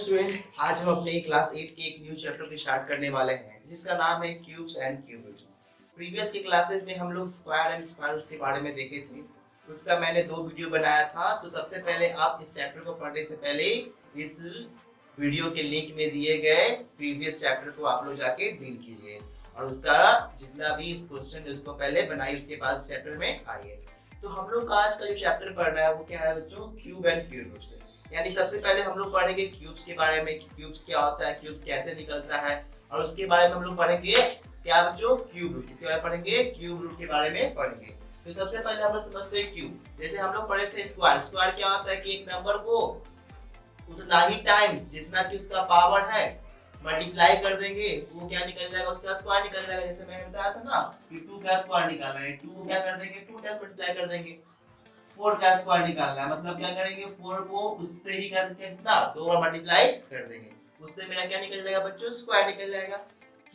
Students, आज हम अपने क्लास 8 के एक न्यू चैप्टर की स्टार्ट करने वाले हैं जिसका नाम है क्यूब्स एंड क्यूबिट्स। प्रीवियस के क्लासेस में हम लोग स्क्वायर एंड स्क्वायर रूट्स के बारे में देखे थे। उसका मैंने 2 वीडियो बनाया था। तो सबसे पहले आप इस चैप्टर को पढ़ने से पहले इस वीडियो के लिंक में दिए गए प्रीवियस चैप्टर को आप लोग जाके डील कीजिए और उसका जितना भी क्वेश्चन है उसको पहले बनाइए, उसके बाद इस चैप्टर में आइए। तो हम लोग आज का जो चैप्टर पढ़ रहा है वो क्या है बच्चों, क्यूब एंड क्यूबिट्स। यानी सबसे पहले हम लोग पढ़ेंगे क्यूब्स के बारे में कि क्यूब्स क्या होता है, क्यूब्स कैसे निकलता है, और उसके बारे में हम लोग पढ़ेंगे क्या बच्चों, क्यूब रूट। इसके बारे में पढ़ेंगे, क्यूब रूट के बारे में पढ़ेंगे। तो सबसे पहले हम लोग समझते हैं क्यूब। जैसे हम लोग पढ़े थे स्क्वायर। स्क्वायर क्या होता है कि एक नंबर को उतना ही टाइम्स जितना कि उसका पावर है मल्टीप्लाई कर देंगे, वो क्या निकल जाएगा, उसका स्क्वायर निकल जाएगा। जैसे मैंने बताया था ना कि 2 का स्क्वायर निकालना है, 2 को क्या कर देंगे, 2 टाइम्स मल्टीप्लाई कर देंगे। 4 का स्क्वायर निकालना है, मतलब क्या करेंगे, 4 को उससे ही करके कितना 2 बार मल्टीप्लाई कर देंगे, उससे मेरा क्या निकल जाएगा बच्चों, स्क्वायर निकल जाएगा।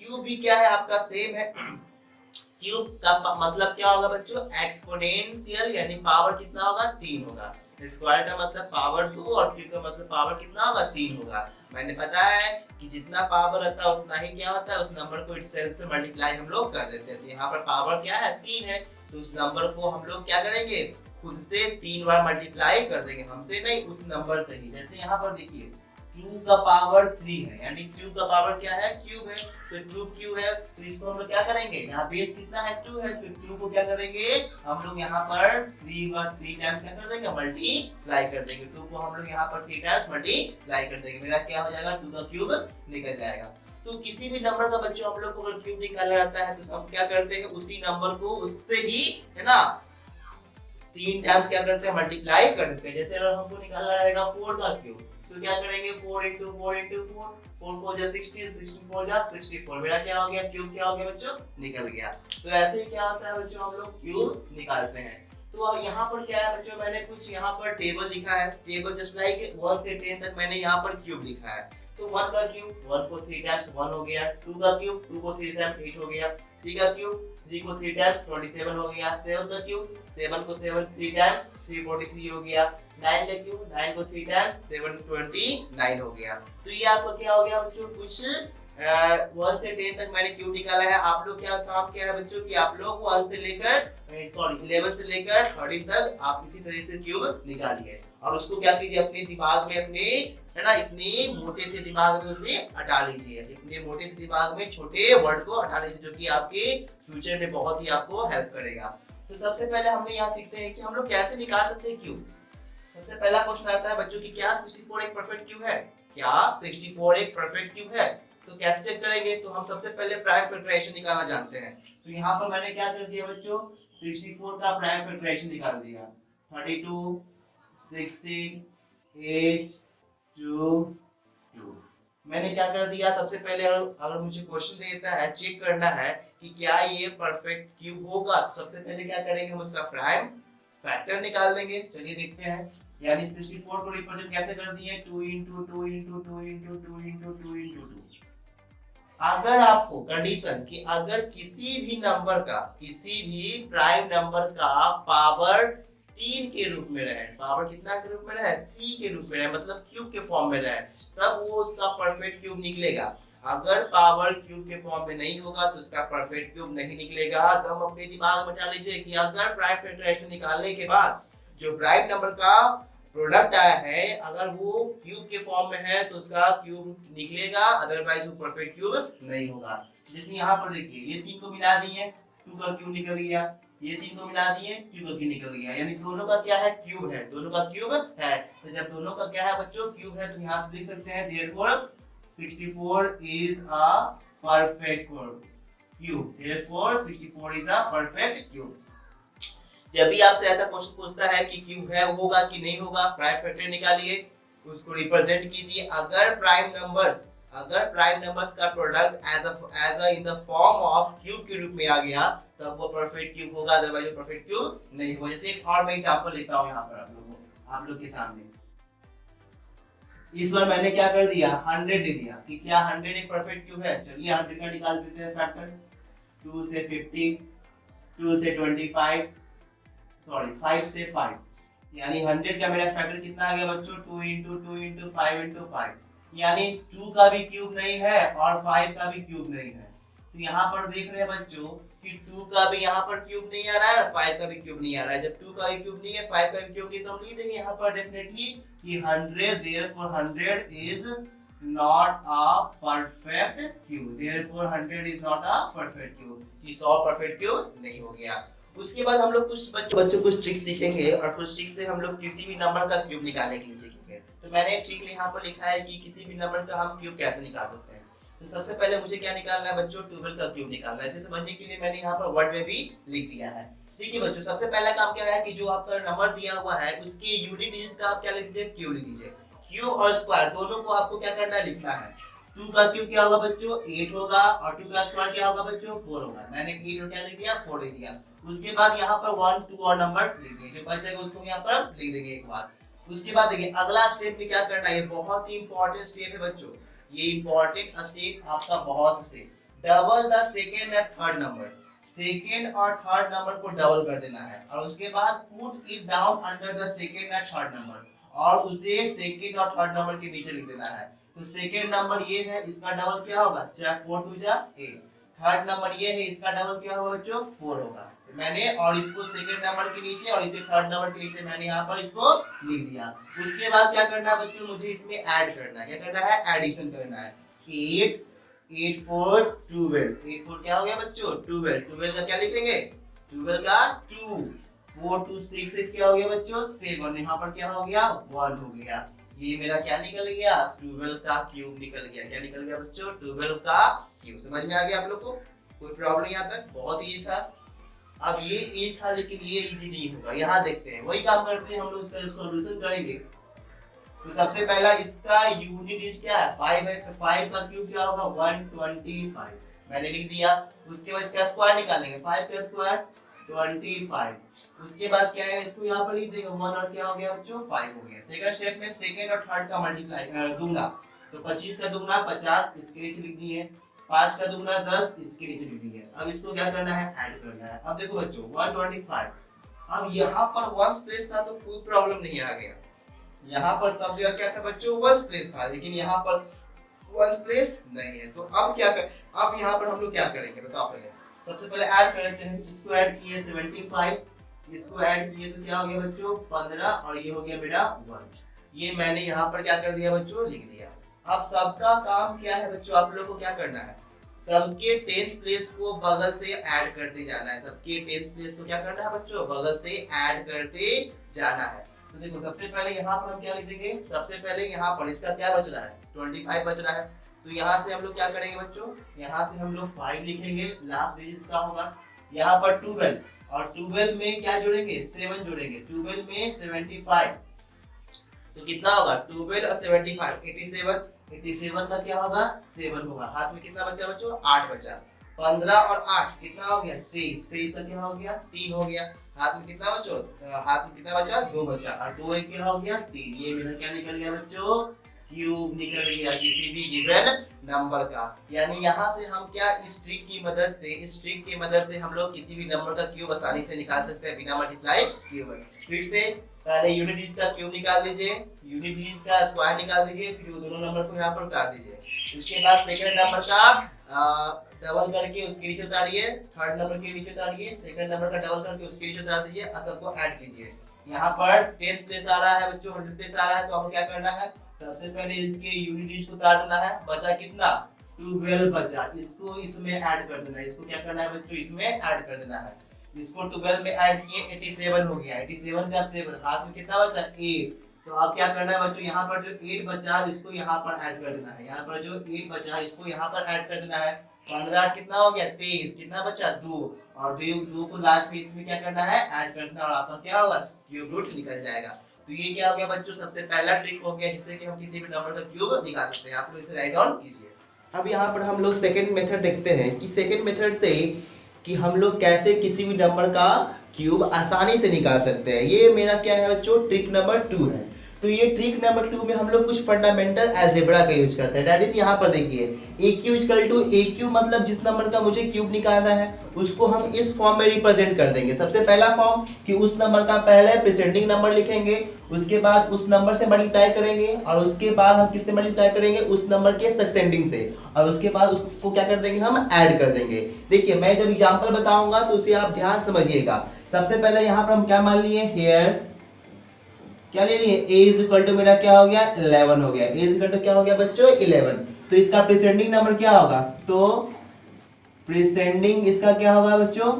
क्यूब भी क्या है आपका, सेम है। क्यूब का मतलब क्या होगा बच्चों, एक्सपोनेंशियल, यानी पावर कितना होगा, 3 होगा। स्क्वायर का मतलब पावर 2 और क्यूब का मतलब पावर कितना होगा, 3 होगा। मैंने बताया है कि जितना पावर रहता है उतना ही क्या होता है, उस नंबर को इटसेल्फ से मल्टीप्लाई हम लोग कर देते हैं। तो यहाँ पर पावर क्या है, 3 है, तो उस नंबर को हम लोग क्या करेंगे, खुद से 3 बार मल्टीप्लाई कर देंगे, हमसे नहीं, उस नंबर से ही। जैसे यहाँ पर देखिए 2 का पावर 3 है, यानी 2 का पावर क्या है, क्यूब है। तो क्यूब है, तो इसको हम लोग क्या करेंगे, यहाँ बेस कितना है, 2 है, तो 2 को क्या करेंगे हम लोग यहाँ पर 3 टाइम्स क्या कर देंगे, मल्टीप्लाई कर देंगे। 2 को हम लोग यहाँ पर 3 टाइम्स मल्टीप्लाई कर देंगे, मेरा क्या हो जाएगा, 2 का क्यूब निकल जाएगा। तो किसी भी नंबर का बच्चों हम लोग को अगर क्यूब निकालना रहता है तो हम क्या करते हैं, उसी नंबर को उससे ही, है ना, 3 टाइम्स क्या करते हैं, मल्टीप्लाई कर देते हैं। जैसे अगर हमको निकालना रहेगा 4 का क्यूब, तो क्या करेंगे, 4 into 4 into 4, 4 4 जा 16, 16 4 जा 64, मेरा क्या हो गया, क्यूब क्या हो गया बच्चों, निकल गया। तो ऐसे ही क्या होता है बच्चों, हम लोग क्यूब निकालते हैं। तो यहाँ पर क्या है बच्चों, मैंने कुछ यहाँ पर टेबल लिखा है, टेबल जस्ट लाइक 1 से 10 तक मैंने यहाँ पर क्यूब लिखा है। तो 1 का क्यूब, 1 को 3 टाइम्स 1 हो गया। 2 का क्यूब, 2 को 3 टाइम्स 8 हो गया। 3 का क्यूब, 3 को 3 टाइम्स 27 हो गया। 7 का क्यूब, 7 को 7 3 टाइम्स 343 हो गया। 9 का क्यूब, 9 को 3 टाइम्स 729 हो गया। तो ये आपका क्या हो गया बच्चों, कुछ 1 से 10 तक मैंने क्यूब निकाला है। आप लोग क्या काम किया है बच्चों कि आप लोग 1 से लेकर 11 से लेकर 13 तक आप इसी तरह से क्यूब निकालिए और उसको क्या कीजिए, अपने दिमाग में, अपने, है ना, इतने मोटे से दिमाग में उसे हटा लीजिए। इतने मोटे से दिमाग में छोटे वर्ड को हटा लीजिए, जो कि आपके फ्यूचर में बहुत ही आपको हेल्प करेगा। तो सबसे पहले हम यहाँ सीखते हैं कि हम लोग कैसे निकाल सकते हैं क्यूब। सबसे पहला क्वेश्चन आता है बच्चों कि क्या 64 एक परफेक्ट क्यूब है, क्या 64 एक परफेक्ट क्यूब है। तो कैसे चेक करेंगे, तो हम सबसे पहले प्राइम फैक्टराइजेशन निकालना जानते हैं। तो यहाँ पर मैंने क्या कर दिया बच्चों, 64 का प्राइम फैक्टराइजेशन निकाल दिया। 32 16 8 2 2 मैंने क्या कर दिया, सबसे पहले अगर मुझे क्वेश्चन देता है, चेक करना है कि क्या ये परफेक्ट क्यूब होगा, तो सबसे पहले क्या करेंगे, हम उसका प्राइम फैक्टर निकाल देंगे। चलिए देखते हैं। यानी 64 को रिप्रेजेंट कैसे कर दिए, 2 into 2 into 2 into 2 into 2 into 2। अगर आपको कंडीशन कि अगर किसी भी नंबर का, किसी भी प्राइम नंबर का पावर 3 के रूप में रहे, पावर कितना के रूप में रहे, 3 के रूप में रहे, मतलब क्यूब के फॉर्म में रहे, तब वो उसका परफेक्ट क्यूब निकलेगा। अगर पावर क्यूब के फॉर्म में नहीं होगा तो उसका परफेक्ट क्यूब नहीं निकलेगा। तो हम अपने दिमाग में डाल लीजिए कि अगर प्राइम फैक्टराइजेशन निकालने के बाद जो प्राइम नंबर का प्रोडक्ट आया है, अगर वो क्यूब के फॉर्म में है तो उसका क्यूब निकलेगा, अदरवाइज वो परफेक्ट क्यूब नहीं होगा। जैसे यहाँ पर देखिए, ये 3 को मिला दिए, 2 का क्यूब निकल गया। ये 3 को मिला दिए, 2 का क्यूब निकल गया। यानी दोनों का क्या है, क्यूब है, दोनों का क्यूब है। तो जब दोनों का क्या है बच्चों, क्यूब है, तो यहाँ से लिख सकते हैं therefore 64 is a perfect cube। therefore 64 is a perfect cube। जब भी आपसे ऐसा क्वेश्चन पूछता है कि क्यूब है, होगा कि नहीं होगा, प्राइम फैक्टर निकालिए, उसको रिप्रेजेंट कीजिए। अगर प्राइम नंबर्स का product as a in the form of cube के रूप में आ गया, तब वो परफेक्ट क्यूब होगा, अदरवाइज वो परफेक्ट क्यूब नहीं होगा। जैसे एक और मैं एग्जांपल लेता हूं यहाँ पर आप लोग के सामने। इस बार मैंने क्या कर दिया, 100 ले लिया कि क्या 100 एक परफेक्ट क्यूब है। चलिए 100 का निकाल देते हैं फैक्टर। 2 से 15, 2 से 25, सॉरी 5 से 5, यानी 100 का मेरा फैक्टर कितना आ गया बच्चों, 2 into 2 into 5 into 5, यानी 2 का भी क्यूब नहीं है और 5 का भी क्यूब नहीं है। तो यहाँ पर देख रहे हैं बच्चों कि 2 का भी यहाँ पर क्यूब नहीं आ रहा है और 5 का भी क्यूब नहीं आ रहा है। जब 2 का भी क्यूब नहीं है, 5 का भी क्यूब नहीं, तो हम लिख देंगे यहाँ पर डेफिनेटली कि 100, therefore 100 is not a perfect cube, therefore 100 is not a perfect cube, कि 100 परफेक्ट क्यूब नहीं हो गया। उसके बाद हम लोग कुछ बच्चों कुछ ट्रिक्स सीखेंगे और कुछ ट्रिक्स से हम लोग किसी भी नंबर का क्यूब निकालने के लिए सीखेंगे। तो मैंने एक ट्रिक यहाँ पर लिखा है कि किसी भी नंबर का हम क्यूब कैसे निकाल सकते हैं। तो सबसे पहले मुझे क्या निकालना है बच्चों, 12 का क्यूब निकालना है। इसे समझने के लिए मैंने यहाँ पर वर्ड में भी लिख दिया है। ठीक है बच्चों, सबसे पहला काम क्या है कि जो आपका नंबर दिया हुआ है उसके यूनिट डिजिट का आप क्या लिख दीजिए, क्यूब लिख दीजिए। क्यूब और स्क्वायर दोनों को आपको क्या करना है, लिखना है। 2 का क्यूब क्या होगा बच्चों, 8 होगा और 2 का स्क्वायर क्या होगा बच्चों, 4 होगा। मैंने 8 और क्या लिख दिया, 4 लिख दिया। उसके बाद यहाँ पर 1, 2 और नंबर लिख दिए, जो बच जाएगा उसको यहाँ पर लिख देंगे एक बार। उसके बाद देखिए अगला स्टेप में क्या करना है, ये बहुत ही इंपॉर्टेंट स्टेप है बच्चों। ये इंपॉर्टेंट स्टेप आपका बहुत step, double the second and third number, second और थर्ड नंबर को डबल कर देना है और उसके बाद put it down under the second and third number और उसे सेकंड और थर्ड नंबर के नीचे लिख देना है। तो सेकंड नंबर ये है, इसका डबल क्या होगा, 4 2 8। थर्ड नंबर ये है, इसका डबल क्या होगा बच्चों, 4 होगा। मैंने और इसको सेकंड नंबर के नीचे और इसे थर्ड नंबर के नीचे मैंने यहाँ पर इसको लिख दिया। उसके बाद क्या करना है बच्चों, मुझे इसमें ऐड करना है। क्या करना है, एडिशन करना है। 8 8 4 12, 8 4 क्या हो गया बच्चों, 12। 12 का क्या लिखेंगे, 12 का 2। 4 2 6 6 क्या हो गया बच्चों, 7। यहाँ पर क्या हो गया, 1 हो गया। ये मेरा क्या निकल गया, 12 का क्यूब निकल गया। क्या निकल गया बच्चों, 12 का क्यूब। समझ में आ गया आप लोग को, कोई प्रॉब्लम यहाँ तक, बहुत इजी था। अब ये इजी था लेकिन ये इजी नहीं होगा। यहाँ देखते हैं, वही काम करते हैं हम लोग, इसका सॉल्यूशन करेंगे। तो सबसे पहला इसका यूनिट डिजिट क्या है, 5 है। तो 5 का क्यूब क्या होगा, 125। मैंने लिख दिया। उसके बाद इसका स्क्वायर निकालेंगे, 5 का स्क्वायर 25। उसके बाद क्या है, इसको यहाँ पर लिख देंगे 1 और क्या हो गया बच्चों, 5 हो गया। सेकंड स्टेप में सेकंड और थर्ड का मल्टीप्लाई दुगना, तो 25 का दुगना 50, इसके नीचे लिख दिए। 5 का दुगना 10, इसके नीचे लिख दिए। अब इसको क्या करना है, ऐड करना है। अब देखो बच्चों 125। अब यहाँ पर वंस प्लेस था तो कोई प्रॉब्लम नहीं आ गया। यहाँ पर सब जगह क्या था बच्चों, वंस प्लेस था, लेकिन यहाँ पर वंस प्लेस नहीं है। तो अब क्या कर, अब यहाँ पर हम लोग क्या करेंगे बताओ। पहले सबसे पहले ऐड करना चाहिए। इसको ऐड किए 75, इसको ऐड किए तो क्या हो गया बच्चों 15 और ये हो गया मेरा 1। ये मैंने यहाँ पर क्या कर दिया बच्चों, लिख दिया। अब सबका काम क्या है बच्चों, आप लोगों को क्या करना है, सबके 10th प्लेस को बगल से ऐड करते जाना है। सबके 10th प्लेस को क्या करना है बच्चों, बगल से ऐड करते जाना है। तो देखो सबसे पहले यहाँ पर हम क्या लिख देंगे, सबसे पहले यहाँ पर इसका क्या बच रहा है, 25 बच रहा है। तो यहाँ से हम लोग क्या करेंगे बच्चों, यहाँ से हम लोग 5 लिखेंगे, लास्ट डिजिट इसका होगा। यहाँ पर 12 और 12 में क्या जोड़ेंगे, 7 जोड़ेंगे। 12 में 75 तो कितना होगा, 12 और 75 87। 87 का क्या होगा, 7 होगा। हाथ में कितना बचा बच्चों, 8 बचा। 15 और 8 कितना हो गया, 23। 23 का क्या हो गया, 3 हो गया। हाथ में कितना बचो, हाथ में कितना बचा, 2 बचा और 2 एक क्या हो गया, 3। ये मेरा क्या निकल गया बच्चों, क्यूब निकल गया किसी भी गिवन नंबर का। यानी यहाँ से हम क्या, इस ट्रिक की मदद से, इस ट्रिक की मदद से हम लोग किसी भी नंबर का क्यूब आसानी से निकाल सकते हैं बिना मल्टीप्लाई किए हुए। फिर से पहले यूनिट डिजिट का क्यूब निकाल दीजिए, यूनिट डिजिट का स्क्वायर निकाल दीजिए, फिर वो दोनों नंबर को यहाँ पर उतार दीजिए। उसके बाद सेकंड नंबर का डबल करके उसके नीचे उतारिए, थर्ड नंबर के नीचे उतारिए, सेकंड नंबर का डबल करके उसके नीचे उतार दीजिए और सबको ऐड कीजिए। यहाँ पर 10th प्लेस आ रहा है बच्चों, 100 प्लेस आ रहा है। तो आपको क्या करना है, सबसे पहले इसके यूनिट डिजिट को उतार देना है। बचा कितना, 12 बचा, इसको इसमें ऐड कर देना है। इसको क्या करना है बच्चों, इसमें ऐड कर देना है। इसको 12 में ऐड किए 87 हो गया। 87 का 7, हाथ में कितना बचा, 8। तो अब क्या करना है बच्चों, यहाँ पर जो 8 बचा इसको यहाँ पर ऐड कर देना है। यहाँ पर जो 8 बचा इसको यहाँ पर ऐड कर देना है। 15 कितना हो गया, 23। कितना बचा, 2 और 2 को लास्ट में इसमें क्या करना है, ऐड कर देना और आपका क्या होगा, क्यूब रूट निकल जाएगा। तो ये क्या हो गया बच्चों, सबसे पहला ट्रिक हो गया जिससे कि हम किसी भी नंबर का क्यूब निकाल सकते हैं। आप लोग इसे राइट डाउन कीजिए। अब यहाँ पर हम लोग सेकंड मेथड देखते हैं कि सेकंड मेथड से कि हम लोग कैसे किसी भी नंबर का क्यूब आसानी से निकाल सकते हैं। ये मेरा क्या है बच्चों, ट्रिक नंबर 2 है। तो ये ट्रिक नंबर 2 में हम लोग कुछ फंडामेंटल अलजेब्रा का यूज करते हैं। दैट इज यहाँ पर देखिए a q equal to a q, मतलब जिस नंबर का मुझे क्यूब निकालना है उसको हम इस फॉर्म में रिप्रेजेंट कर देंगे। सबसे पहला फॉर्म कि उस नंबर का पहले प्रेसेंडिंग नंबर लिखेंगे, उसके बाद उस नंबर से मल्टीप्लाई करेंगे और उसके बाद हम किससे मल्टीप्लाई करेंगे, उस नंबर के सक्सेंडिंग से, और उसके बाद उसको क्या कर देंगे, हम ऐड कर देंगे। देखिए मैं जब एग्जांपल बताऊंगा तो उसे आप ध्यान समझिएगा। सबसे पहले यहाँ पर हम क्या मान लिए, हेयर क्या ले लिए, a इज इक्वल टू मेरा क्या हो गया 11 हो गया, a इज इक्वल टू क्या हो गया बच्चों 11। तो इसका प्रेसेंडिंग नंबर क्या होगा, तो प्रेसेंडिंग इसका क्या होगा बच्चों,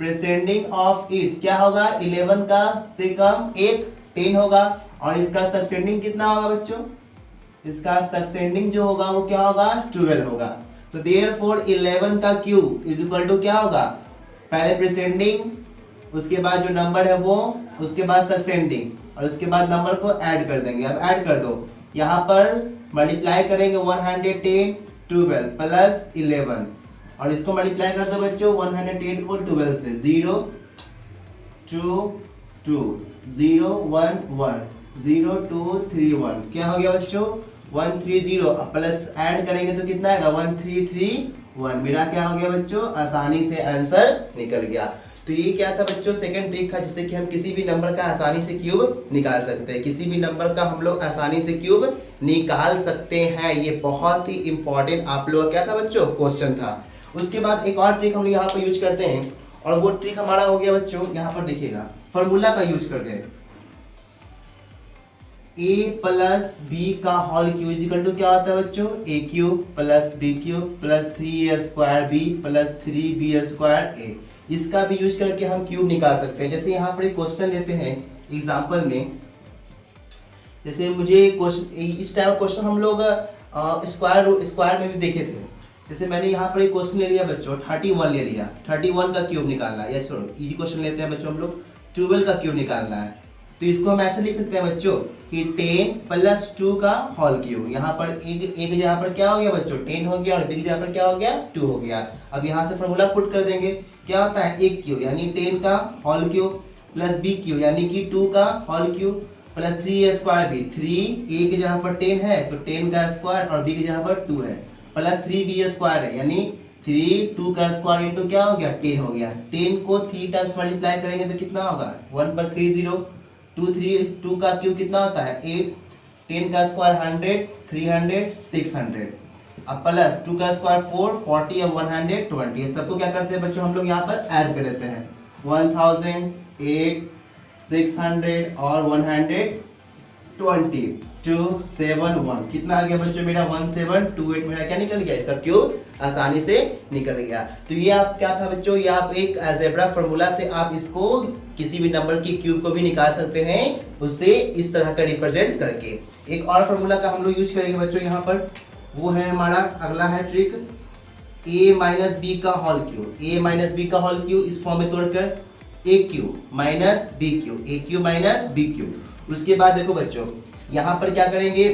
प्रेसेंडिंग ऑफ इट क्या होगा 11 का से कम एक 10 होगा, और इसका सक्सेंडिंग कितना होगा बच्चों, इसका सक्सेंडिंग जो होगा वो क्या होगा 12 होगा। तो देयरफॉर 11 का क्यूब इज इक्वल टू क्या होगा, पहले प्रेसेंडिंग, उसके बाद जो नंबर है वो, उसके बाद सक्सेंडिंग, और उसके बाद नंबर को ऐड कर देंगे। अब ऐड कर दो, यहाँ पर मल्टीप्लाई करेंगे 110 12 प्लस 11, और इसको मल्टीप्लाई कर दो बच्चों 110 को 12 से, 0 2 2 0 1 1 0 2 3 1 क्या हो गया बच्चों 130, प्लस ऐड करेंगे तो कितना आएगा 1331। मेरा क्या हो गया बच्चों, आसानी से आंसर निकल गया। तो ये क्या था बच्चों, सेकंड ट्रिक था जिससे कि हम किसी भी नंबर का आसानी से क्यूब निकाल सकते हैं। किसी भी नंबर का हम लोग आसानी से क्यूब निकाल सकते हैं। ये बहुत ही इंपॉर्टेंट आप लोग क्या था बच्चों, क्वेश्चन था। उसके बाद एक और ट्रिक हम यहाँ पर यूज करते हैं, और वो ट्रिक हमारा हो गया बच्चों, यहाँ पर देखिएगा फॉर्मूला का यूज कर रहे हैं, a प्लस बी का होल क्यूब इक्वल टू क्या होता है बच्चों, a cube plus b cube plus 3a square b plus 3b square a. इसका भी यूज करके हम क्यूब निकाल सकते हैं। जैसे यहाँ पर एक क्वेश्चन लेते हैं एग्जांपल में, जैसे मुझे क्वेश्चन इस टाइप क्वेश्चन हम लोग स्क्वायर में भी देखे थे। जैसे मैंने यहाँ पर एक क्वेश्चन ले लिया बच्चों 31 ले लिया, 31 का क्यूब निकालना है, या छोड़ो इजी क्वेश्चन लेते हैं बच्चों हम लोग 12 का क्यूब निकालना है। तो इसको हम ऐसे लिख सकते हैं बच्चों कि 10 प्लस 2 का होल क्यूब। यहाँ पर एक जगह पर क्या हो गया बच्चों 10 हो गया, और बी जगह पर क्या हो गया 2 हो गया। अब यहाँ से फॉर्मूला पुट कर देंगे, क्या होता है एक क्यूब यानी 10 का whole cube plus b cube यानी कि 2 का whole cube plus 3 square b, 3 a की जगह पर 10 है तो 10 का स्क्वायर, और बी की जगह पर 2 है, प्लस 3b स्क्वायर है यानी 3 2 का स्क्वायर इंटू क्या हो गया 10 हो गया। 10 को 3 टाइम्स मल्टीप्लाई करेंगे तो कितना होगा 1 पर 30, 2 का क्यूब कितना होता है 8, 10 का स्क्वायर 100, 300 600, अब प्लस 2 का स्क्वायर 4 40 और 120। सबको क्या करते हैं बच्चों हम लोग यहाँ पर ऐड कर देते हैं 1000 8 600 और 120 271 कितना आ गया बच्चों मेरा 1728। मेरा क्या निकल गया, इसका क्यूब आसानी से निकल गया। तो ये आप क्या था बच्चों, ये आप एक अलजेब्रा फार्मूला से आप इसको किसी भी नंबर की क्यूब को भी निकाल सकते हैं, उससे इस तरह का रिप्रेजेंट करके। एक और फार्मूला का हम लोग यूज करेंगे बच्चों यहाँ पर, वो है हमारा अगला है ट्रिक a माइनस बी का whole cube. a minus b का होल क्यूब इस फॉर्म में तोड़कर a cube minus b cube, a cube minus b cube. उसके बाद देखो बच्चों यहाँ पर क्या करेंगे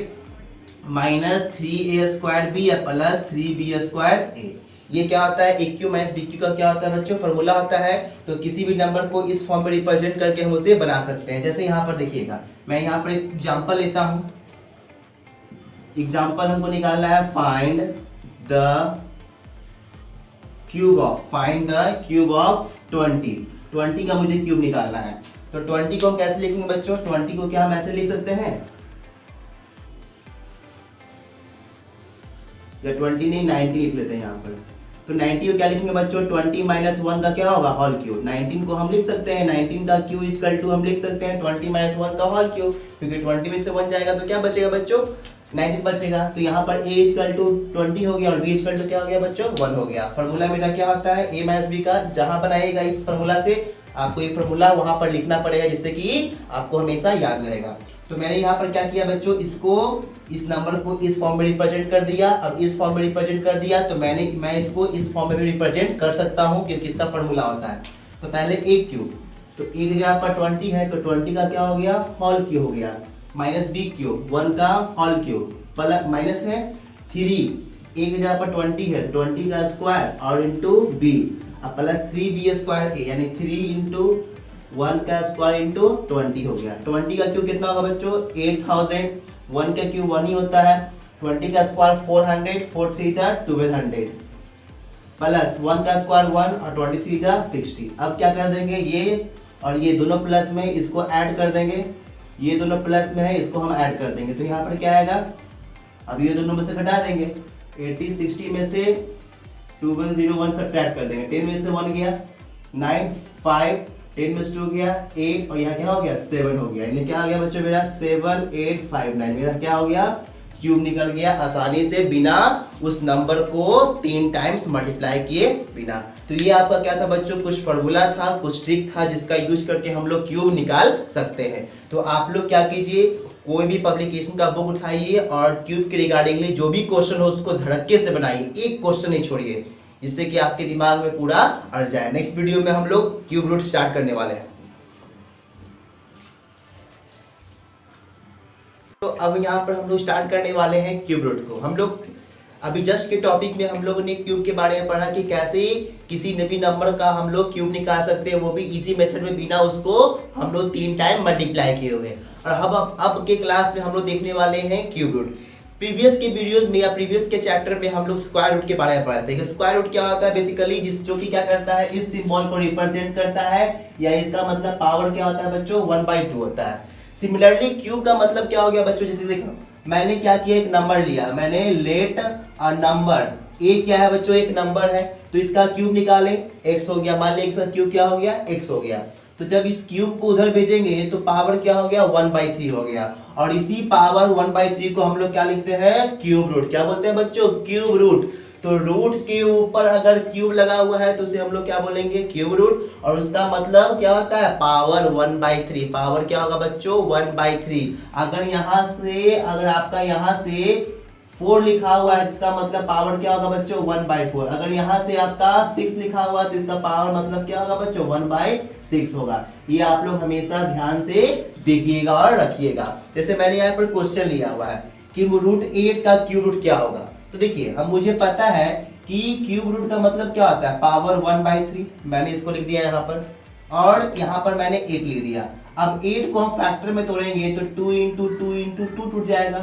माइनस 3a स्क्वायर बी या प्लस 3b स्क्वायर ए। ये क्या होता है, a cube minus b cube का क्या होता है बच्चों फॉर्मूला होता है। तो किसी भी नंबर को इस फॉर्म में रिप्रेजेंट करके हम उसे बना सकते हैं। जैसे यहाँ पर देखिएगा, मैं यहाँ पर एक एग्जांपल लेता हूँ। एग्जांपल हमको निकालना है फाइंड द क्यूब ऑफ 20 का मुझे क्यूब निकालना है। तो 20 को हम कैसे लिखेंगे बच्चों, 20 को क्या हम ऐसे लिख सकते हैं, या 20 नहीं 90 लिख लेते हैं यहाँ पर। तो 90 को क्या लिखेंगे बच्चों, 20 माइनस 1 का क्या होगा होल क्यूब। 19 को हम लिख सकते हैं 19 का क्यूब इक्वल टू हम लिख सकते हैं 20 माइनस 1 का होल क्यूब, क्योंकि 20 में से 1 जाएगा तो क्या बचेगा बच्चों 19 बचेगा। तो यहाँ पर a इक्वल टू 20 हो गया और b इक्वल टू क्या हो गया बच्चों 1 हो गया। फॉर्मूला मेरा क्या होता है a माइनस b का, जहां पर आएगा इस फॉर्मूला से आपको ये फॉर्मूला वहां पर लिखना पड़ेगा, जिससे कि आपको हमेशा याद रहेगा। तो मैंने यहाँ पर क्या किया बच्चों, इसको इस नंबर को इस फॉर्म में रिप्रेजेंट कर दिया। अब इस फॉर्म में रिप्रेजेंट कर दिया तो मैं इसको इस फॉर्म में भी रिप्रेजेंट कर सकता हूँ, क्योंकि इसका फॉर्मूला होता है। तो पहले a क्यूब, तो एक जगह पर 20 है तो 20 का क्या हो गया होल क्यूब हो गया, माइनस b क्यूब 1 का होल क्यूब प्लस माइनस है 3, एक जगह पर 20 है 20 का स्क्वायर और इंटू b, अब प्लस 3b स्क्वायर a यानी 3 इंटू 1 का स्क्वायर इंटू 20 हो गया। 20 का क्यूब कितना होगा बच्चों 8000, 1 का क्यूब 1 ही होता है, 20 का स्क्वायर 400, 4 3 जा 1200 प्लस 1 का स्क्वायर 1 और 23 जा 60। अब क्या कर देंगे ये और ये दोनों प्लस में इसको ऐड कर देंगे, ये दोनों प्लस में है इसको हम ऐड कर देंगे, तो यहाँ पर क्या आएगा, अब ये दोनों में से घटा देंगे, 80 60 में से 2101 सब्ट्रैक्ट कर देंगे, 10 में से 1 गया 9, 5 10 में से 2 गया 8 और यहाँ क्या हो गया 7 हो गया, यानी क्या आ गया बच्चों मेरा 7859, मेरा क्या हो गया क्यूब निकल गया आसानी से बिना उस नंबर को 3 टाइम्स मल्टीप्लाई किए बिना। तो ये आपका क्या था बच्चों, कुछ फॉर्मूला था, कुछ ट्रिक था जिसका यूज करके हम लोग क्यूब निकाल सकते हैं। तो आप लोग क्या कीजिए, कोई भी पब्लिकेशन का बुक उठाइए और क्यूब के रिगार्डिंगली जो भी क्वेश्चन हो उसको धड़क्के से बनाइए, एक क्वेश्चन नहीं छोड़िए, जिससे कि आपके दिमाग में पूरा अड़ जाए। नेक्स्ट वीडियो में हम लोग क्यूब रूट स्टार्ट करने वाले हैं। तो अब यहाँ पर हम लोग स्टार्ट करने वाले हैं क्यूब रूट को। हम लोग अभी जस्ट के टॉपिक में हम लोगों ने क्यूब के बारे में पढ़ा कि कैसे किसी भी नंबर का हम लोग क्यूब निकाल सकते हैं, वो भी इजी मेथड में बिना उसको हम लोग 3 टाइम मल्टीप्लाई किए हुए। और अब के क्लास में हम लोग देखने वाले हैं क्यूब रूट। प्रीवियस के वीडियोस में या प्रीवियस के चैप्टर में हम लोग स्क्वायर रूट के बारे में पढ़े थे। स्क्वायर रूट क्या होता है बेसिकली, जो कि क्या करता है, इस सिंबल को रिप्रेजेंट करता है, या इसका मतलब पावर क्या होता है बच्चों 1/2 होता है। सिमिलरली क्यूब का मतलब क्या हो गया बच्चों, जैसे देखो मैंने क्या किया, एक नंबर लिया, मैंने लेट अ नंबर, ए क्या है बच्चों एक नंबर है, तो इसका क्यूब निकाले x हो गया, मान लिया इसका क्यूब क्या हो गया x हो गया, तो जब इस क्यूब को उधर भेजेंगे तो पावर क्या हो गया 1/3 हो गया, और इसी पावर 1/3 को हम लोग क्या लिखते हैं क्यूब रूट। क्या बोलते हैं बच्चों क्यूब रूट। तो रूट के ऊपर अगर क्यूब लगा हुआ है तो उसे हम लोग क्या बोलेंगे क्यूब रूट, और उसका मतलब क्या होता है पावर 1/3। पावर क्या होगा बच्चों 1/3। अगर आपका यहाँ से 4 लिखा हुआ है इसका मतलब पावर क्या होगा बच्चों 1/4। अगर यहाँ से आपका 6 लिखा हुआ है तो इसका पावर मतलब क्या होगा बच्चों 1/6 होगा। ये आप लोग हमेशा ध्यान से देखिएगा और रखिएगा। जैसे मैंने यहाँ पर क्वेश्चन लिया हुआ है कि √8 का क्यूब रूट क्या होगा, तो देखिए अब मुझे पता है कि क्यूब रूट का मतलब क्या होता है पावर 1/3, मैंने इसको लिख दिया यहाँ पर, और यहाँ पर मैंने 8 लिख दिया। अब 8 को हम फैक्टर में तोड़ेंगे तो 2 × 2 × 2 टूट जाएगा।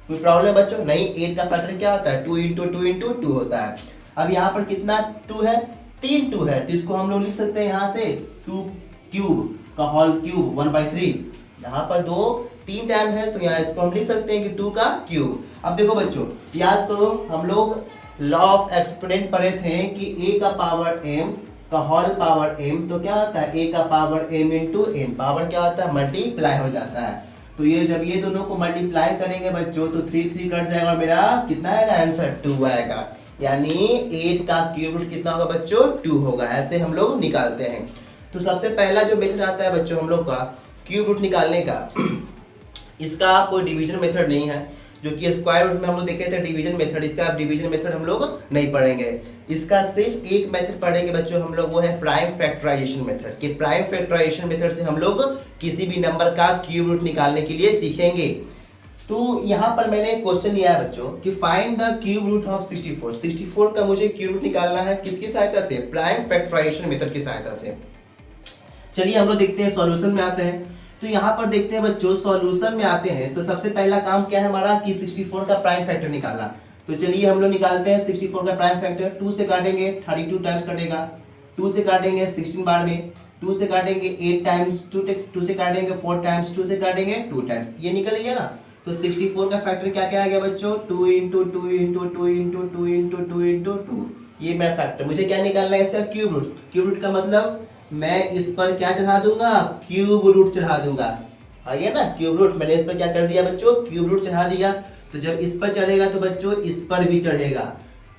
कोई प्रॉब्लम बच्चों नहीं, 8 का फैक्टर क्या होता है 2 × 2 × 2 होता है। अब यहाँ पर कितना 2 है 3 2 है, तो इसको हम लोग लिख सकते हैं यहाँ से 2 क्यूब का होल क्यूब 1/3। यहाँ पर 3 टाइम है तो यहाँ इसको हम लिख सकते हैं कि 2 का क्यूब। अब देखो बच्चों, याद करो हम लोग लॉ ऑफ एक्सपोनेंट पढ़े थे कि a का पावर m का होल पावर m, तो क्या होता है a का power m into n, power क्या होता है मल्टीप्लाई हो जाता है। तो ये जब ये दोनों को मल्टीप्लाई करेंगे बच्चों तो 3 3 कट जाएगा और मेरा कितना आएगा आंसर 2 आएगा, यानी 8 का क्यूब रूट कितना होगा बच्चों 2 होगा। ऐसे हम लोग निकालते हैं। तो सबसे पहला जो मेथड आता है बच्चों हम लोग का क्यूब रूट निकालने का, इसका कोई डिवीजन मेथड नहीं है, जो कि स्क्वायर रूट में हम लोग देखे थे डिवीजन मेथड, इसका डिवीजन मेथड हम लोग नहीं पढ़ेंगे। इसका सिर्फ एक मेथड पढ़ेंगे बच्चों हम लोग, वो है प्राइम फैक्टराइजेशन मेथड। कि प्राइम फैक्टराइजेशन मेथड से हम लोग किसी भी नंबर का क्यूब रूट निकालने के लिए सीखेंगे। तो यहाँ पर मैंने क्वेश्चन लिया है बच्चों कि find the cube root of 64। 64 का मुझे क्यूब रूट निकालना है, किसकी सहायता से प्राइम फैक्टराइजेशन मेथड की सहायता से। चलिए हम लोग देखते हैं सॉल्यूशन में आते हैं। तो यहाँ पर देखते हैं बच्चों सॉल्यूशन में आते हैं तो सबसे पहला काम क्या है हमारा कि 64 का प्राइम फैक्टर निकालना। तो चलिए हम लोग निकालते हैं 64 का प्राइम फैक्टर। 2 से काटेंगे 32 टाइम्स कटेगा, 2 से काटेंगे 16 बार में, 2 से काटेंगे 8 टाइम्स, 2 से काटेंगे 4 टाइम्स, 2 से काटेंगे 2 टाइम्स, ये निकल गया ना। तो 64 का फैक्टर क्या क्या आ गया बच्चों 2 × 2 × 2 × 2 × 2 × 2, ये मेरा फैक्टर। मुझे क्या निकालना है इसका क्यूब रूट। क्यूब रूट का मतलब मैं इस पर क्या चढ़ा दूंगा क्यूब रूट चढ़ा दूंगा, आइए ना क्यूब रूट। मैंने इस पर क्या कर दिया बच्चों क्यूब रूट चढ़ा दिया। तो जब इस पर चढ़ेगा तो बच्चों इस पर भी चढ़ेगा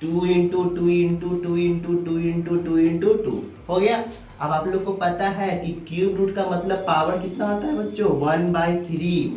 2 × 2 × 2 × 2 × 2 × 2 × 2 हो गया। अब आप लोग को पता है कि क्यूब रूट का मतलब पावर कितना होता है बच्चों 1/3।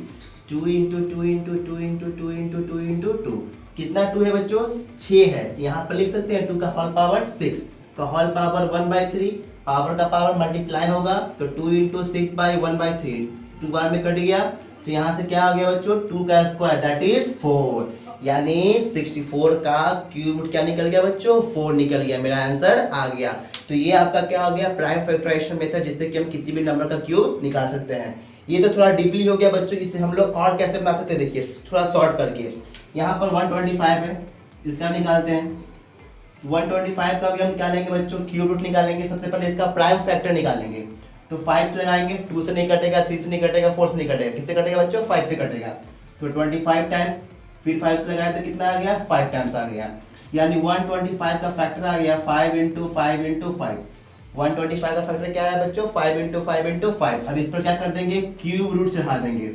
2 × 2 × 2 × 2 × 2 2 कितना 2 है बच्चों 6 है, यहाँ पर लिख सकते हैं 2 का होल पावर 6 का होल पावर 1/3। पावर का पावर मल्टीप्लाई होगा तो 2 × 6/1/3, 2 बार में कट गया तो यहाँ से क्या आ गया बच्चों 2 का स्क्वायर दैट इज 4, यानी 64 का क्यूब रूट क्या निकल गया बच्चों 4 निकल गया, मेरा आंसर आ गया। तो ये आपका क्या हो गया, प्राइम फैक्टराइजेशन मेथड, जिससे कि हम किसी भी नंबर का क्यूब निकाल सकते हैं। ये तो थोड़ा डीपली हो गया बच्चों, इसे हम लोग और कैसे बना सकते हैं, देखिए थोड़ा शॉर्ट करके। यहाँ पर 125 है, इसका निकालते हैं। 125 का भी हम निकालेंगे बच्चों, क्यूब रूट निकालेंगे। सबसे पहले इसका प्राइम फैक्टर निकालेंगे, तो 5 से लगाएंगे, 2 से नहीं कटेगा, 3 से नहीं कटेगा, 4 से नहीं कटेगा, किससे कटेगा बच्चों, 5 से कटेगा। तो 25 टाइम्स, फिर 5 से लगाए तो कितना आ गया, 5 टाइम्स आ गया, यानी 125 का फैक्टर आ गया 5 इंटू 5 इंटू 5। 125 का फैक्टर क्या है बच्चों, 5 इंटू 5 इंटू 5। अब इस पर क्या कर देंगे, क्यूब रूट चढ़ा देंगे।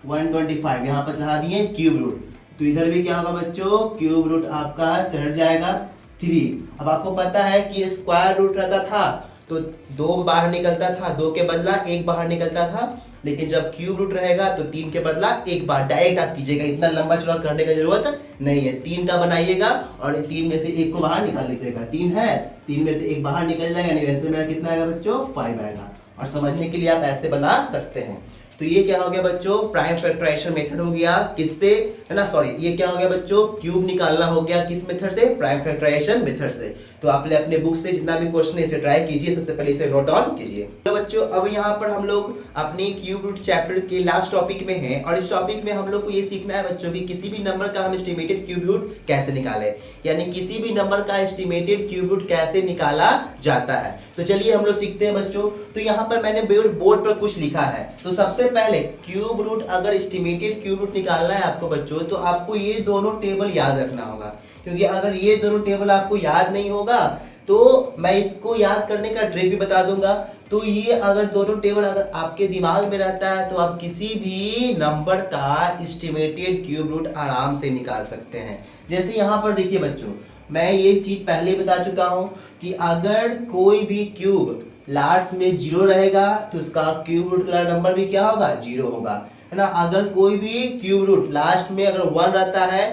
125 यहाँ पर चढ़ा दिए क्यूब रूट, तो इधर भी क्या होगा बच्चों, क्यूब रूट आपका चढ़ जाएगा 3। अब आपको पता है कि स्क्वायर रूट रहता था तो 2 बाहर निकलता था, 2 के बदला 1 बाहर निकलता था, लेकिन जब क्यूब रूट रहेगा तो 3 के बदला 1 बार डायरेक्ट आप कीजिएगा, इतना लंबा चौड़ा करने की जरूरत नहीं है। 3 का बनाइएगा और 3 में से 1 को बाहर निकाल लीजिएगा। 3 है, 3 में से 1 बाहर निकल जाएगा, यानी आंसर मेरा कितना आएगा बच्चों, 5 आएगा। और समझने के लिए आप ऐसे बना सकते हैं। तो ये क्या हो गया बच्चों, प्राइम फैक्टराइजेशन मेथड हो गया, किससे है ना, सॉरी ये क्या हो गया बच्चों, क्यूब निकालना हो गया किस मेथड से, प्राइम फैक्टराइजेशन मेथड से। तो आप अपने बुक से जितना भी क्वेश्चन है इसे ट्राई कीजिए, सबसे पहले इसे नोट डाउन कीजिए। तो बच्चों अब यहाँ पर हम लोग अपने क्यूब रूट चैप्टर के लास्ट टॉपिक में हैं, और इस टॉपिक में हम लोग को ये सीखना है बच्चों कि किसी भी नंबर का हम एस्टिमेटेड क्यूब रूट कैसे निकालें, यानी किसी भी नंबर का एस्टिमेटेड क्यूब रूट कैसे निकाला जाता है। तो चलिए हम लोग सीखते हैं बच्चों। तो यहाँ पर मैंने बोर्ड पर कुछ लिखा है। तो सबसे पहले क्यूब रूट, अगर एस्टिमेटेड क्यूब रूट निकालना है आपको बच्चों, तो आपको ये दोनों टेबल याद रखना होगा, क्योंकि अगर ये दोनों टेबल आपको याद नहीं होगा तो मैं इसको याद करने का ट्रिक भी बता दूंगा। तो ये अगर दोनों टेबल अगर आपके दिमाग में रहता है तो आप किसी भी नंबर का एस्टिमेटेड क्यूब रूट आराम से निकाल सकते हैं। जैसे यहाँ पर देखिए बच्चों, मैं ये चीज पहले बता चुका हूँ कि अगर कोई भी क्यूब लास्ट में 0 रहेगा तो उसका क्यूब रूट का नंबर भी क्या होगा, 0 होगा, है ना। अगर कोई भी क्यूब रूट लास्ट में अगर 1 रहता है,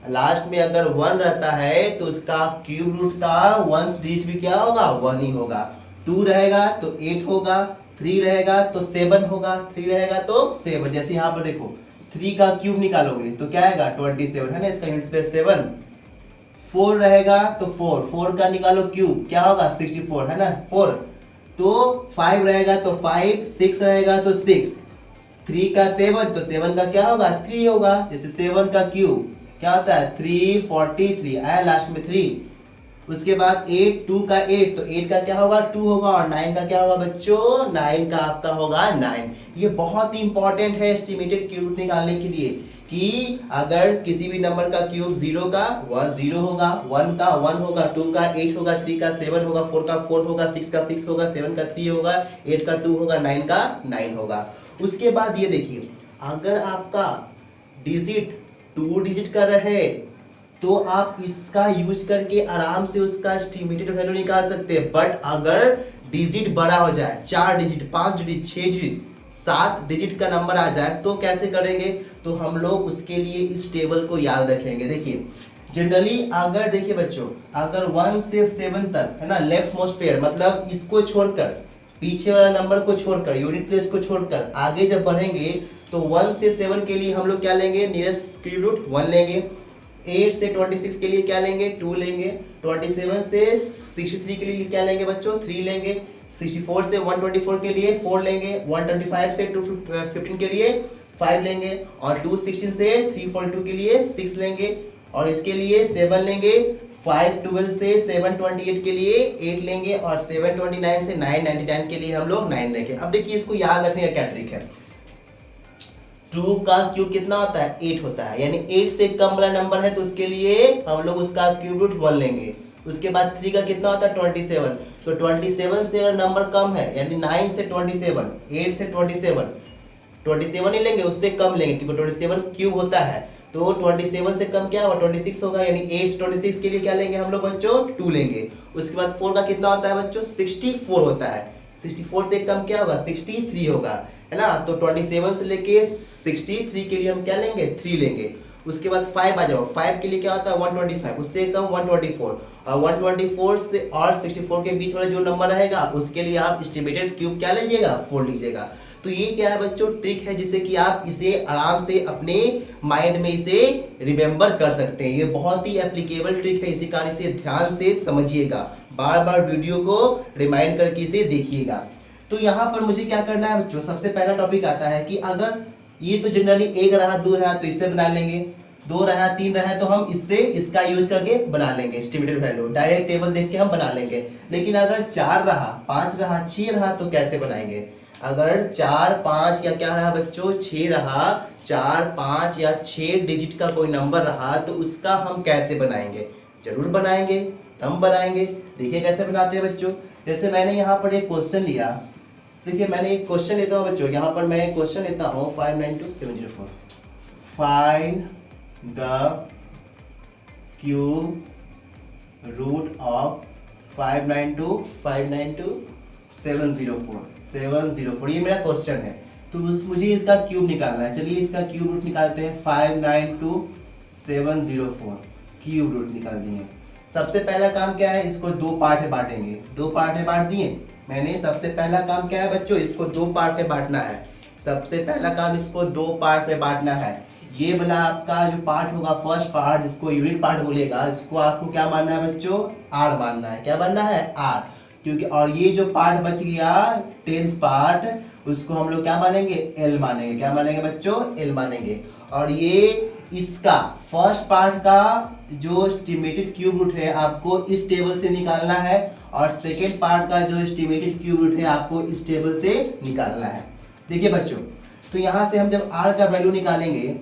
लास्ट में अगर 1 रहता है तो उसका क्यूब रूट का 1 डिजिट भी क्या होगा, 1 ही होगा। 2 रहेगा तो 8 होगा, 3 रहेगा तो 7 होगा, 3 रहेगा तो 7। जैसे यहाँ पर देखो 3 का क्यूब निकालोगे तो क्या आएगा, 27 है ना, इसका यूनिट प्लेस 7। 4 रहेगा तो 4 का निकालो क्यूब, क्या होगा 64 है ना, 4। तो 5 रहेगा तो 5, 6 रहेगा तो 6, 3 का 7 तो 7 का क्या होगा, 3 होगा। जैसे 7 का क्यूब क्या होता है, 343 आया लास्ट में 3। उसके बाद 8, 2 का 8 तो 8 का क्या होगा, 2 होगा, और 9 का क्या होगा बच्चों, 9 का आपका होगा 9। ये बहुत ही इंपॉर्टेंट है एस्टिमेटेड क्यूब रूट निकालने के लिए, कि अगर किसी भी नंबर का क्यूब 0 का 1 0 होगा, 1 का 1 होगा, 2 का 8 होगा, 3 का 7 होगा, 4 का 4 होगा, 6 का 6 होगा, 7 का 3 होगा, 8 का 2 होगा, 9 का 9 होगा। उसके बाद ये देखिए, अगर आपका डिजिट 2 डिजिट का रहे तो आप इसका यूज करके आराम से उसका एस्टिमेटेड वैल्यू निकाल सकते हैं। बट अगर डिजिट बड़ा हो जाए, 4 डिजिट, 5 डिजिट, 6 डिजिट, 7 डिजिट का नंबर आ जाए तो कैसे करेंगे, तो हम लोग उसके लिए इस टेबल को याद रखेंगे। देखिए जनरली अगर देखिए बच्चों, अगर 1 से 7 तक है ना, लेफ्ट मोस्ट पेयर, मतलब इसको छोड़कर, पीछे वाला नंबर को छोड़कर, यूनिट प्लेस को छोड़कर आगे जब बढ़ेंगे तो 1 से 7 के लिए हम लोग क्या लेंगे, नियरेस्ट क्यूब रूट 1 लेंगे। 8 से 26 के लिए क्या लेंगे, 2 लेंगे। 27 से 63 के लिए क्या लेंगे बच्चों, 3 लेंगे। 64 से 124 के लिए 4 लेंगे। 125 से 215 के लिए 5 लेंगे, और 216 से 342 के लिए 6 लेंगे, और इसके लिए 7 लेंगे। 512 से 728 के लिए 8 लेंगे, और 729 से 999 के लिए हम लोग 9 लेंगे। अब देखिए इसको याद रखने का क्या ट्रिक है। 2 का क्यूब कितना होता है, 8 होता है, यानी 8 से कम वाला नंबर है तो उसके लिए हम लोग उसका क्यूब रूट 1 लेंगे। उसके बाद 3 का कितना होता है, 27, तो 27 से अगर नंबर कम है, यानी 9 से 27, 8 से 27 ही लेंगे, उससे कम लेंगे, क्योंकि 27 क्यूब होता है, तो 27 से कम क्या होगा, 26 होगा, यानी 8 से 26 के लिए क्या लेंगे हम लोग बच्चों, 2 लेंगे। उसके बाद 4 का कितना होता है बच्चों, 64 होता है, 64 से कम क्या होगा, 63 होगा, है ना। तो 27 से लेके 63 के लिए हम क्या लेंगे, 3 लेंगे। उसके बाद 5 आ जाओ, 5 के लिए क्या होता है, 125, उससे कम 124, और 124 से और 64 के बीच वाला जो नंबर रहेगा उसके लिए आप एस्टिमेटेड क्यूब क्या लीजिएगा, 4 लीजिएगा। तो ये क्या है बच्चों, ट्रिक है जिससे कि आप इसे आराम से अपने माइंड में इसे रिमेंबर कर सकते हैं। ये बहुत ही एप्लीकेबल ट्रिक है, इसी कारण इसे ध्यान से समझिएगा, बार बार वीडियो को रिमाइंड करके इसे देखिएगा। तो यहाँ पर मुझे क्या करना है बच्चों, सबसे पहला टॉपिक आता है कि अगर ये तो जनरली 1 रहा 2 रहा तो इससे बना लेंगे, 2 रहा 3 रहा तो हम इससे इसका यूज करके बना लेंगे एस्टिमेटेड वैल्यू, डायरेक्ट टेबल देख के हम बना लेंगे। लेकिन अगर 4 रहा 5 रहा 6 रहा तो कैसे बनाएंगे? अगर 4 5 या क्या रहा बच्चों 6 रहा, 4 5 या 6 डिजिट का कोई नंबर रहा तो उसका हम कैसे बनाएंगे? जरूर बनाएंगे, हम बनाएंगे। देखिए कैसे बनाते हैं बच्चों। जैसे मैंने यहाँ पर एक क्वेश्चन लिया, देखिए मैंने एक क्वेश्चन लेता हूँ बच्चों, यहाँ पर मैं एक क्वेश्चन लेता हूँ 592704, find the cube root of 592704, ये मेरा क्वेश्चन है। तो मुझे इसका क्यूब निकालना है। चलिए इसका क्यूब रूट निकालते हैं। 592704 क्यूब रूट निकाल दिए। सबसे पहला काम क्या है, इसको 2 पार्ट में बांटेंगे। 2 पार्ट में बांट दिए मैंने। सबसे पहला काम क्या है बच्चों, इसको 2 पार्ट में बांटना है। सबसे पहला काम इसको 2 पार्ट में बांटना है। ये वाला आपका जो पार्ट होगा फर्स्ट पार्ट, जिसको यूनिट पार्ट बोलेगा, इसको आपको क्या मानना है बच्चों, आर मानना है। क्या मानना है, आर। क्योंकि और ये जो पार्ट बच गया 10th पार्ट, उसको हम लोग क्या मानेंगे, एल मानेंगे। क्या मानेंगे बच्चों, एल मानेंगे। और ये इसका फर्स्ट पार्ट का जो एस्टिमेटेड क्यूब रूट है आपको इस टेबल से निकालना है, और सेकेंड पार्ट का जो एस्टिमेटेड क्यूब रूट है आपको इस टेबल से निकालना है। देखिए बच्चों, तो यहाँ से हम जब r का वैल्यू निकालेंगे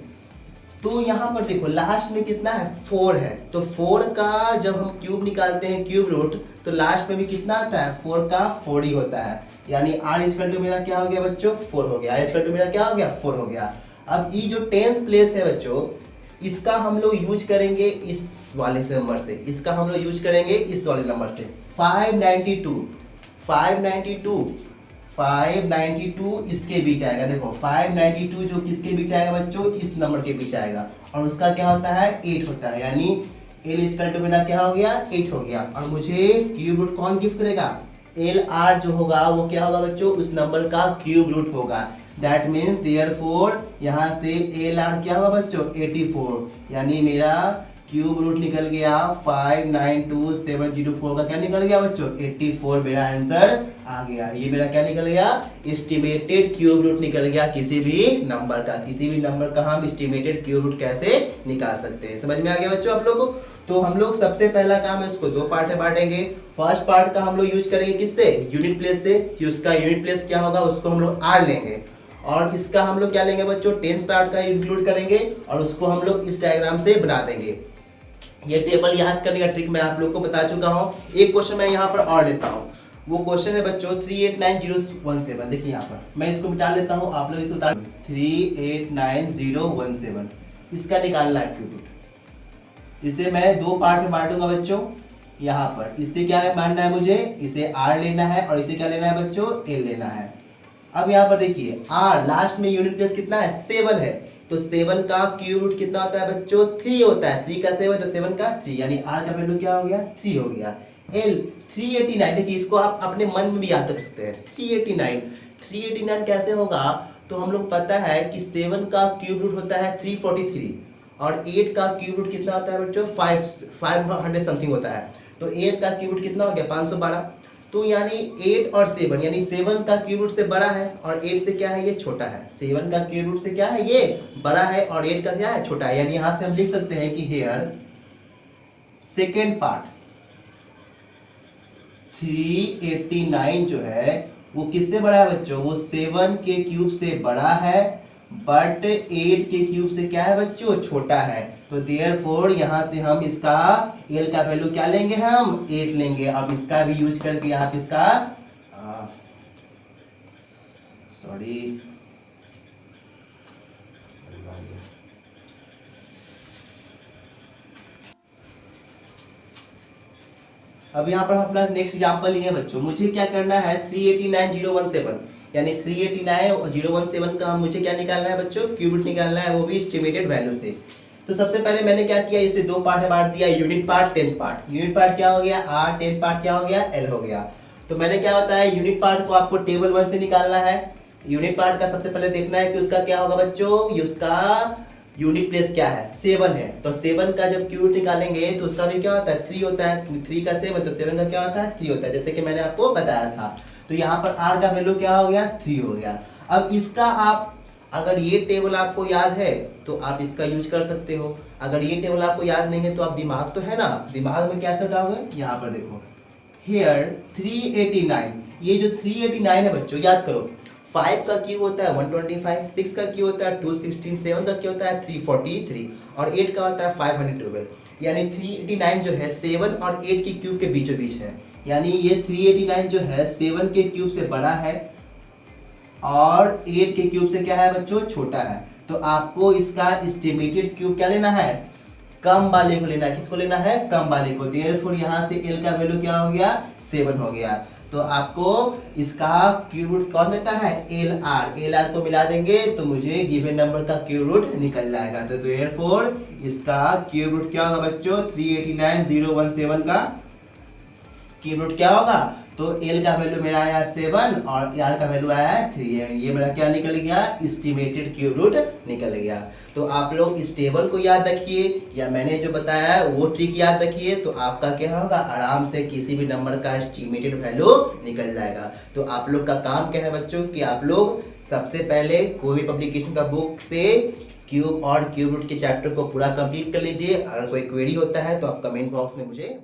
तो यहाँ पर देखो लास्ट में कितना है, 4 है। तो 4 का जब हम क्यूब निकालते हैं क्यूब रूट, तो लास्ट में भी कितना आता है, 4 का 4 ही होता है। यानी r इक्वल टू मेरा क्या हो गया बच्चों, 4 हो गया। r इक्वल टू मेरा क्या हो गया, 4 हो गया। अब ये जो 10th प्लेस है बच्चों, इसका हम लोग यूज करेंगे इस वाले से नंबर से, इसका हम लोग यूज करेंगे इस वाले नंबर से। 592 इसके बीच आएगा। देखो 592 जो किसके बीच आएगा बच्चों, इस नंबर के बीच आएगा। और उसका क्या होता है, 8 होता है। यानी एल इक्वल टू मेरा क्या हो गया, 8 हो गया। और मुझे क्यूब रूट कौन गिफ्ट करेगा, एल आर जो होगा वो क्या होगा बच्चों, उस नंबर का क्यूब रूट होगा। दैट मीन्स देयरफॉर यहाँ से एल आर क्या होगा बच्चों, 84। यानी मेरा क्यूब रूट निकल गया 592704 का क्या निकल गया बच्चों, 84 मेरा आंसर आ गया। ये मेरा क्या निकल गया, एस्टिमेटेड क्यूब रूट निकल गया किसी भी नंबर का। किसी भी नंबर का हम एस्टिमेटेड क्यूब रूट कैसे निकाल सकते हैं, समझ में आ गया बच्चों आप लोगों को। तो हम लोग सबसे पहला काम है इसको 2 पार्ट में बांटेंगे। फर्स्ट पार्ट का हम लोग यूज करेंगे किससे, यूनिट प्लेस से, कि उसका यूनिट प्लेस क्या होगा उसको हम लोग आर लेंगे। और इसका हम लोग क्या लेंगे बच्चों, 10th पार्ट का इंक्लूड करेंगे और उसको हम लोग इस डायग्राम से बना देंगे। ये टेबल याद करने का ट्रिक मैं आप लोग को बता चुका हूँ। एक क्वेश्चन मैं यहाँ पर और लेता हूँ, वो क्वेश्चन है बच्चों 389017। देखिए यहाँ पर मैं इसको मिटा लेता हूँ, आप लोग इसको उतार 389017, इसका निकालना है क्यूब रूट। इसे मैं 2 पार्ट में बांटूंगा बच्चों। यहाँ पर इससे क्या है मानना है मुझे, इसे r लेना है और इसे क्या लेना है बच्चों, l लेना है। अब यहाँ पर देखिए r लास्ट में यूनिट प्लेस कितना है, 7 है। तो 7 का क्यूब रूट कितना होता है बच्चों, 3 होता है। 3 का 7 तो 7 का 3, यानी r का वैल्यू क्या हो गया, 3 हो गया। l 389, देखिए इसको आप अपने मन में भी याद कर सकते हैं। 389 कैसे होगा, तो हम लोग पता है कि 7 का क्यूब रूट होता है 343 और 8 का क्यूब रूट कितना होता है बच्चों, 500 समथिंग होता है। तो 8 का क्यूब रूट कितना हो गया, 512। तो यानी 8 और 7, यानी 7 का क्यूब रूट से बड़ा है और 8 से क्या है, ये छोटा है। 7 का क्यूब रूट से क्या है, ये बड़ा है और 8 का क्या है, छोटा है। यानी यहां से हम लिख सकते हैं कि हियर सेकेंड पार्ट 389 जो है वो किससे बड़ा है बच्चों, वो 7 के क्यूब से बड़ा है, बट 8 के क्यूब से क्या है बच्चों, छोटा है। तो देयरफॉर यहाँ से हम इसका l का वैल्यू क्या लेंगे, हम 8 लेंगे। अब इसका भी यूज करके आप इसका अब यहाँ पर हम अपना नेक्स्ट एग्जांपल लिए बच्चों। मुझे क्या करना है, 389017 यानी 389017 का मुझे क्या निकालना है बच्चों, क्यूब रूट निकालना है, वो भी एस्टिमेटेड वैल्यू से। तो सबसे पहले मैंने क्या किया, इसे 2 पार्ट में बांट दिया, unit part 10th part. Unit part क्या हो गया, r, 10th पार्ट क्या हो गया, l हो गया। तो मैंने क्या बताया, यूनिट पार्ट को आपको टेबल 1 से निकालना है। यूनिट पार्ट का सबसे पहले देखना है कि उसका क्या होगा बच्चों, उसका यूनिट प्लेस क्या है 7 है, तो 7 का जब क्यूब रूट निकालेंगे तो उसका भी क्या होता है 3 होता है, 3 का 7 तो 7 का क्या होता है 3 होता है, जैसे कि मैंने आपको बताया था। तो यहाँ पर r का वैल्यू क्या हो गया 3 हो गया। अब इसका आप अगर ये टेबल आपको याद है तो आप इसका यूज कर सकते हो, अगर ये टेबल आपको याद नहीं है तो आप दिमाग तो है ना, दिमाग में कैसे डालोगे, यहाँ पर देखो हेयर 389, ये जो 389 है बच्चों याद करो, 5 का क्यूब होता है 125, 6 का क्यूब होता है 216, 7 का क्यूब होता है 343 और 8 का होता है 512, यानी 389 जो है 7 और 8 के क्यूब के बीचों बीच है, यानी ये 389 जो है 7 के क्यूब से बड़ा है और 8 के क्यूब से क्या है बच्चों छोटा है। तो आपको इसका एस्टिमेटेड क्यूब क्या लेना है, कम वाले को लेना है, किसको लेना है कम वाले को, देयरफॉर यहाँ से l का वैल्यू क्या हो गया 7 हो गया। तो आपको इसका क्यूब रूट कौन देता है LR को मिला देंगे तो मुझे गिवन नंबर का क्यूब रूट निकल जाएगा। तो देयरफॉर इसका क्यूब रूट क्या होगा बच्चों 389,017 का क्यूब रूट क्या होगा, तो L का वैल्यू मेरा आया 7 और R का वैल्यू आया 3, ये मेरा क्या निकल गया एस्टिमेटेड क्यूब रूट निकल गया। तो आप लोग इस टेबल को याद रखिए या मैंने जो बताया है वो ट्रिक याद रखिए, तो आपका क्या होगा आराम से किसी भी नंबर का एस्टिमेटेड वैल्यू निकल जाएगा। तो आप लोग का काम क्या है बच्चों कि आप लोग सबसे पहले कोई भी पब्लिकेशन का बुक से क्यूब और क्यूब रूट के चैप्टर को पूरा कंप्लीट कर लीजिए। अगर कोई क्वेरी होता है तो आप कमेंट बॉक्स में मुझे